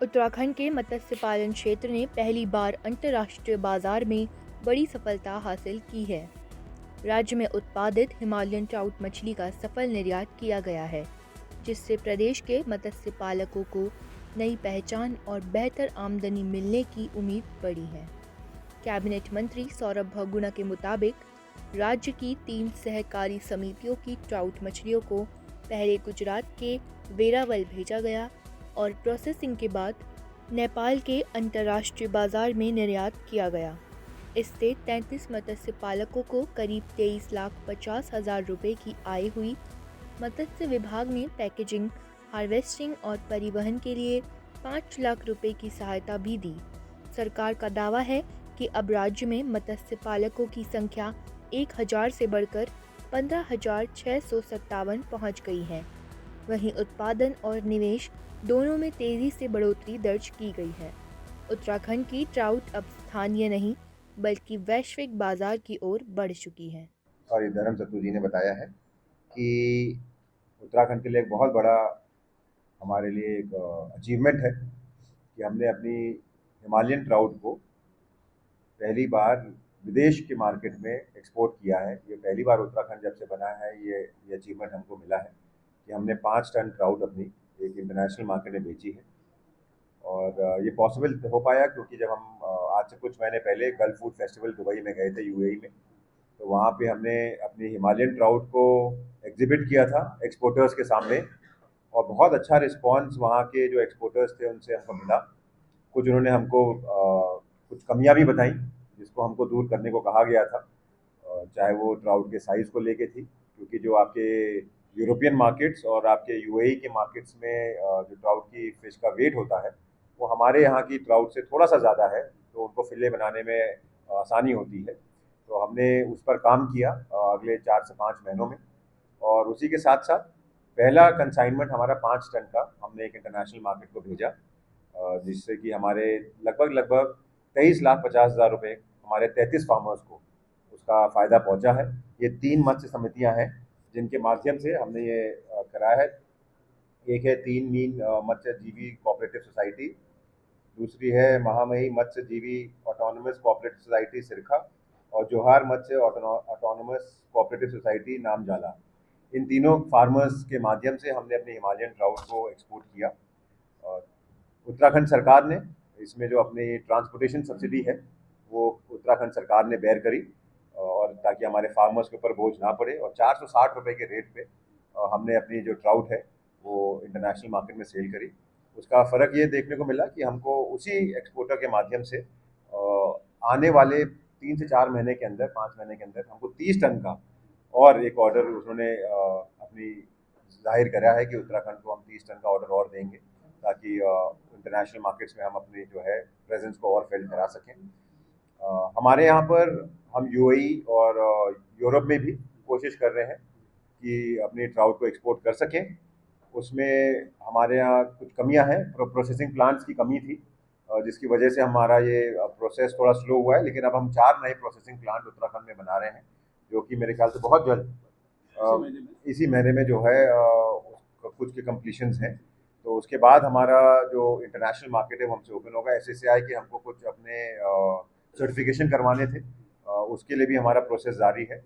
उत्तराखंड के मत्स्य पालन क्षेत्र ने पहली बार अंतर्राष्ट्रीय बाजार में बड़ी सफलता हासिल की है। राज्य में उत्पादित हिमालयन ट्राउट मछली का सफल निर्यात किया गया है, जिससे प्रदेश के मत्स्य पालकों को नई पहचान और बेहतर आमदनी मिलने की उम्मीद बढ़ी है। कैबिनेट मंत्री सौरभ बहुगुणा के मुताबिक राज्य की 3 सहकारी समितियों की ट्राउट मछलियों को पहले गुजरात के वेरावल भेजा गया और प्रोसेसिंग के बाद नेपाल के अंतर्राष्ट्रीय बाजार में निर्यात किया गया। इससे 33 मत्स्य पालकों को करीब 23,50,000 रुपये की आय हुई। मत्स्य विभाग ने पैकेजिंग, हार्वेस्टिंग और परिवहन के लिए 5 लाख रुपए की सहायता भी दी। सरकार का दावा है कि अब राज्य में मत्स्य पालकों की संख्या 1,000 से बढ़कर 15,657 पहुंच गई है। वहीं उत्पादन और निवेश दोनों में तेजी से बढ़ोतरी दर्ज की गई है। उत्तराखंड की ट्राउट अब स्थानीय नहीं बल्कि वैश्विक बाजार की ओर बढ़ चुकी है। और ये धर्म सत्तू जी ने बताया है कि उत्तराखंड के लिए एक बहुत बड़ा हमारे लिए एक अचीवमेंट है कि हमने अपनी हिमालयन ट्राउट को पहली बार विदेश के मार्केट में एक्सपोर्ट किया है। ये पहली बार उत्तराखंड जब से बना है ये अचीवमेंट हमको मिला है कि हमने 5 टन ट्राउट अपनी एक इंटरनेशनल मार्केट में बेची है। और ये पॉसिबल हो पाया क्योंकि जब हम आज से कुछ महीने पहले गल्फ फूड फेस्टिवल दुबई में गए थे, यूएई में, तो वहाँ पे हमने अपनी हिमालयन ट्राउट को एग्जिबिट किया था एक्सपोर्टर्स के सामने। और बहुत अच्छा रिस्पांस वहाँ के जो एक्सपोर्टर्स थे उनसे हमको मिला। कुछ उन्होंने हमको कुछ कमियां भी बताई जिसको हमको दूर करने को कहा गया था। चाहे वो ट्राउट के साइज़ को लेके थी, क्योंकि जो आपके यूरोपियन मार्केट्स और आपके यूएई के मार्केट्स में जो ट्राउट की फ़िश का वेट होता है वो हमारे यहाँ की ट्राउट से थोड़ा सा ज़्यादा है, तो उनको फिले बनाने में आसानी होती है। तो हमने उस पर काम किया अगले 4 से 5 महीनों में। और उसी के साथ साथ पहला कंसाइनमेंट हमारा 5 टन का हमने एक इंटरनेशनल मार्केट को भेजा, जिससे कि हमारे लगभग लगभग 23,50,000 रुपये हमारे 33 फार्मर्स को उसका फ़ायदा पहुंचा है। ये 3 मत्स्य समितियां हैं जिनके माध्यम से हमने ये कराया है। एक है 3 मीन मत्स्यजीवी कोऑपरेटिव सोसाइटी, दूसरी है महामही मत्स्यजीवी ऑटोनोमस कोऑपरेटिव सोसाइटी सिरखा, और जोहार मत्स्य ऑटोनोमस कोऑपरेटिव सोसाइटी नामजाला। इन तीनों फार्मर्स के माध्यम से हमने अपने हिमालयन ट्राउट को एक्सपोर्ट किया। और उत्तराखंड सरकार ने इसमें जो अपनी ट्रांसपोर्टेशन सब्सिडी है वो उत्तराखंड सरकार ने बेयर करी, और ताकि हमारे फार्मर्स के ऊपर बोझ ना पड़े। और 460 रुपये के रेट पे हमने अपनी जो ट्राउट है वो इंटरनेशनल मार्केट में सेल करी। उसका फ़र्क ये देखने को मिला कि हमको उसी एक्सपोर्टर के माध्यम से आने वाले 3 से 4 महीने के अंदर, 5 महीने के अंदर हमको 30 टन का और एक ऑर्डर उन्होंने अपनी जाहिर करा है कि उत्तराखंड को हम 30 टन का ऑर्डर और देंगे, ताकि इंटरनेशनल मार्केट्स में हम अपनी जो है प्रेजेंस को और फील्ड करा सकें। हमारे यहाँ पर हम यूएई और यूरोप में भी कोशिश कर रहे हैं कि अपनी ट्राउट को एक्सपोर्ट कर सकें। उसमें हमारे यहाँ कुछ कमियां हैं, प्रोसेसिंग प्लांट्स की कमी थी, जिसकी वजह से हमारा ये प्रोसेस थोड़ा स्लो हुआ है। लेकिन अब हम 4 नए प्रोसेसिंग प्लांट उत्तराखंड में बना रहे हैं, जो कि मेरे ख्याल से बहुत जल्द इसी महीने में जो है कुछ के कंप्लीशंस हैं। तो उसके बाद हमारा जो इंटरनेशनल मार्केट है वो हमसे ओपन होगा। एसएसएआई के हमको कुछ अपने सर्टिफिकेशन करवाने थे, उसके लिए भी हमारा प्रोसेस जारी है।